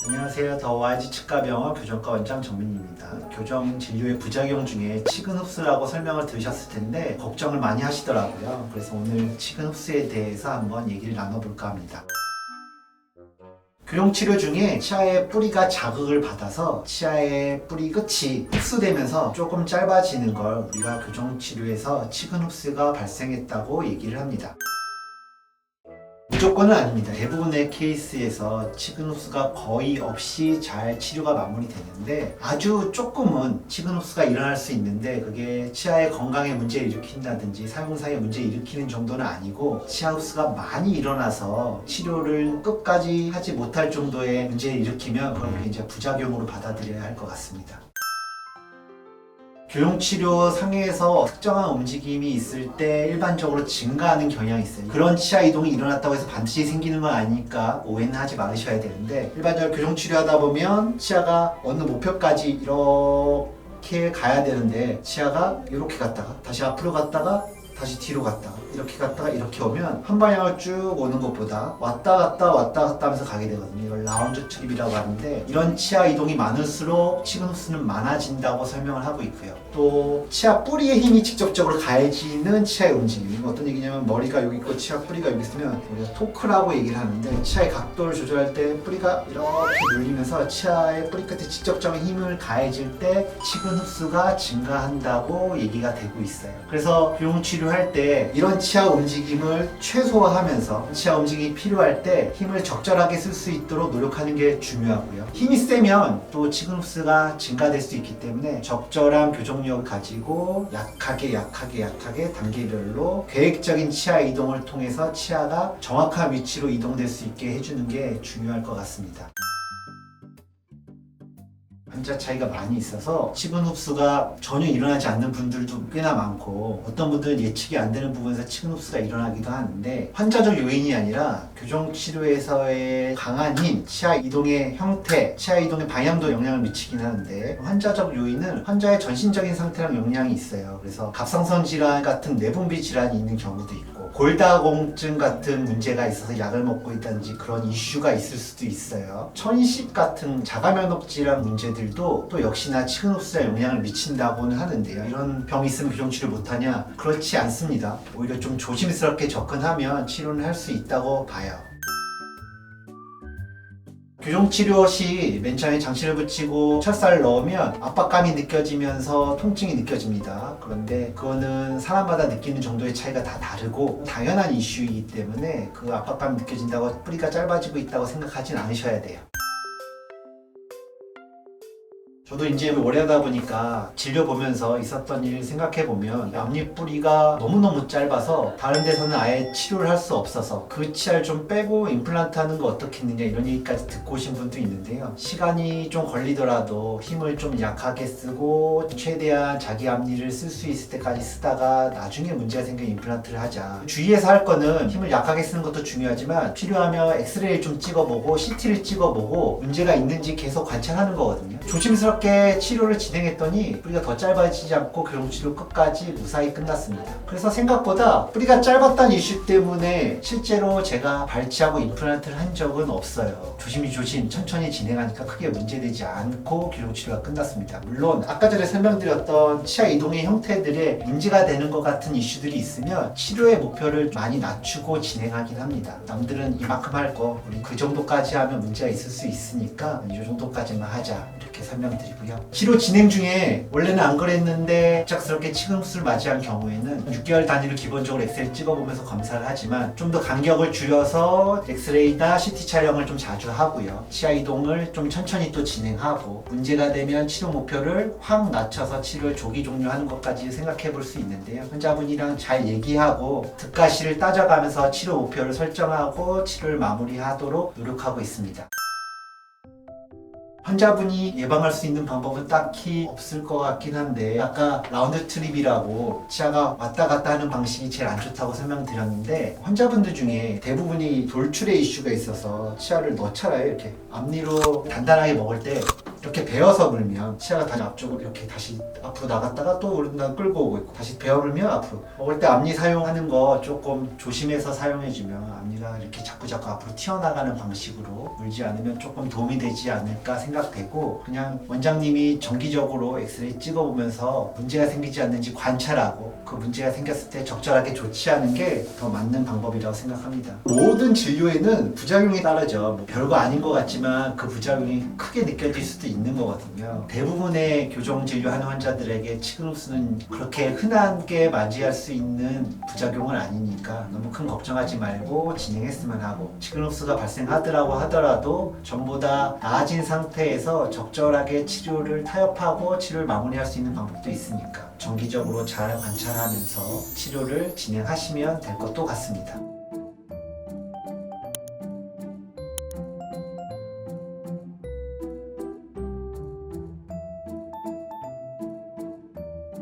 안녕하세요. 더 YG 치과병원 교정과 원장 정민입니다. 교정 진료의 부작용 중에 치근 흡수라고 설명을 들으셨을 텐데 걱정을 많이 하시더라고요. 그래서 오늘 치근 흡수에 대해서 한번 얘기를 나눠볼까 합니다. 교정 치료 중에 치아의 뿌리가 자극을 받아서 치아의 뿌리 끝이 흡수되면서 조금 짧아지는 걸 우리가 교정 치료에서 치근 흡수가 발생했다고 얘기를 합니다. 무조건은 아닙니다. 대부분의 케이스에서 치근 흡수가 거의 없이 잘 치료가 마무리되는데 아주 조금은 치근 흡수가 일어날 수 있는데 그게 치아의 건강에 문제를 일으킨다든지 사용상에 문제를 일으키는 정도는 아니고 치아 흡수가 많이 일어나서 치료를 끝까지 하지 못할 정도의 문제를 일으키면 그건 이제 부작용으로 받아들여야 할 것 같습니다. 교정치료 상해에서 특정한 움직임이 있을 때 일반적으로 증가하는 경향이 있어요. 그런 치아 이동이 일어났다고 해서 반드시 생기는 건 아니니까 오해는 하지 말으셔야 되는데 일반적으로 교정치료 하다 보면 치아가 어느 목표까지 이렇게 가야 되는데 치아가 이렇게 갔다가 다시 앞으로 갔다가 다시 뒤로 갔다가 이렇게 갔다가 이렇게 오면 한 방향을 쭉 오는 것보다 왔다 갔다 하면서 가게 되거든요. 이걸 라운드 트립이라고 하는데 이런 치아 이동이 많을수록 치근 흡수는 많아진다고 설명을 하고 있고요. 또 치아 뿌리에 힘이 직접적으로 가해지는 치아의 움직임. 이건 어떤 얘기냐면 머리가 여기 있고 치아 뿌리가 여기 있으면 우리가 토크라고 얘기를 하는데 치아의 각도를 조절할 때 뿌리가 이렇게 눌리면서 치아의 뿌리 끝에 직접적인 힘을 가해질 때 치근 흡수가 증가한다고 얘기가 되고 있어요. 그래서 교정치료 할 때 이런 치아 움직임을 최소화하면서 치아 움직임이 필요할 때 힘을 적절하게 쓸 수 있도록 노력하는 게 중요하고요. 힘이 세면 또 치근 흡수가 증가될 수 있기 때문에 적절한 교정력을 가지고 약하게 단계별로 계획적인 치아 이동을 통해서 치아가 정확한 위치로 이동될 수 있게 해주는 게 중요할 것 같습니다. 환자 차이가 많이 있어서 치근 흡수가 전혀 일어나지 않는 분들도 꽤나 많고 어떤 분들은 예측이 안 되는 부분에서 치근 흡수가 일어나기도 하는데 환자적 요인이 아니라 교정치료에서의 강한 힘, 치아 이동의 형태, 치아 이동의 방향도 영향을 미치긴 하는데 환자적 요인은 환자의 전신적인 상태랑 영향이 있어요. 그래서 갑상선 질환 같은 내분비 질환이 있는 경우도 있고 골다공증 같은 문제가 있어서 약을 먹고 있다든지 그런 이슈가 있을 수도 있어요. 천식 같은 자가면역 질환 문제들도 또 역시나 치근 흡수에 영향을 미친다고는 하는데요. 이런 병이 있으면 교정치료 못하냐? 그렇지 않습니다. 오히려 좀 조심스럽게 접근하면 치료는 할 수 있다고 봐요. 교정치료 시 맨 처음에 장치를 붙이고 철사를 넣으면 압박감이 느껴지면서 통증이 느껴집니다. 그런데 그거는 사람마다 느끼는 정도의 차이가 다 다르고 당연한 이슈이기 때문에 그 압박감이 느껴진다고 뿌리가 짧아지고 있다고 생각하진 않으셔야 돼요. 저도 이제 오래 하다 보니까 진료 보면서 있었던 일을 생각해 보면 앞니 뿌리가 너무너무 짧아서 다른 데서는 아예 치료를 할 수 없어서 그 치아를 좀 빼고 임플란트 하는 거 어떻겠느냐 이런 얘기까지 듣고 오신 분도 있는데요. 시간이 좀 걸리더라도 힘을 좀 약하게 쓰고 최대한 자기 앞니를 쓸 수 있을 때까지 쓰다가 나중에 문제가 생기면 임플란트를 하자. 주의해서 할 거는 힘을 약하게 쓰는 것도 중요하지만 필요하면 엑스레이를 좀 찍어보고 CT를 찍어보고 문제가 있는지 계속 관찰하는 거거든요. 조심스럽게 치료를 진행했더니 뿌리가 더 짧아지지 않고 교정치료 끝까지 무사히 끝났습니다. 그래서 생각보다 뿌리가 짧았다는 이슈 때문에 실제로 제가 발치하고 임플란트를 한 적은 없어요. 조심 천천히 진행하니까 크게 문제되지 않고 교정치료가 끝났습니다. 물론 아까 전에 설명드렸던 치아 이동의 형태들에 문제가 되는 것 같은 이슈들이 있으면 치료의 목표를 많이 낮추고 진행하긴 합니다. 남들은 이만큼 할 거 우리 그 정도까지 하면 문제가 있을 수 있으니까 이 정도까지만 하자 이렇게 설명드리고요. 치료 진행 중에 원래는 안 그랬는데 갑작스럽게 치근 흡수를 맞이한 경우에는 6개월 단위로 기본적으로 엑스레이 찍어보면서 검사를 하지만 좀 더 간격을 줄여서 엑스레이나 CT 촬영을 좀 자주 하고요. 치아 이동을 좀 천천히 또 진행하고 문제가 되면 치료 목표를 확 낮춰서 치료를 조기 종료하는 것까지 생각해 볼 수 있는데요. 환자분이랑 잘 얘기하고 득가시를 따져가면서 치료 목표를 설정하고 치료를 마무리하도록 노력하고 있습니다. 환자분이 예방할 수 있는 방법은 딱히 없을 것 같긴 한데 아까 라운드 트립이라고 치아가 왔다 갔다 하는 방식이 제일 안 좋다고 설명드렸는데 환자분들 중에 대부분이 돌출의 이슈가 있어서 치아를 넣잖아요. 이렇게 앞니로 단단하게 먹을 때 이렇게 베어서 물면 치아가 다시 앞쪽으로 이렇게 다시 앞으로 나갔다가 또 오른다 끌고 오고 있고 다시 베어 물면 앞으로. 먹을 때 앞니 사용하는 거 조금 조심해서 사용해주면 앞니가 이렇게 자꾸 앞으로 튀어나가는 방식으로 물지 않으면 조금 도움이 되지 않을까 생각되고, 그냥 원장님이 정기적으로 엑스레이 찍어보면서 문제가 생기지 않는지 관찰하고 그 문제가 생겼을 때 적절하게 조치하는 게 더 맞는 방법이라고 생각합니다. 모든 진료에는 부작용이 따르죠. 뭐 별거 아닌 것 같지만 그 부작용이 크게 느껴질 수도 있는 거거든요. 대부분의 교정 진료하는 환자들에게 치근 흡수는 그렇게 흔하게 맞이할 수 있는 부작용은 아니니까 너무 큰 걱정하지 말고 진행했으면 하고, 치근 흡수가 발생하더라고 하더라도 전부 다 나아진 상태에서 적절하게 치료를 타협하고 치료를 마무리할 수 있는 방법도 있으니까 정기적으로 잘 관찰하면서 치료를 진행하시면 될 것도 같습니다.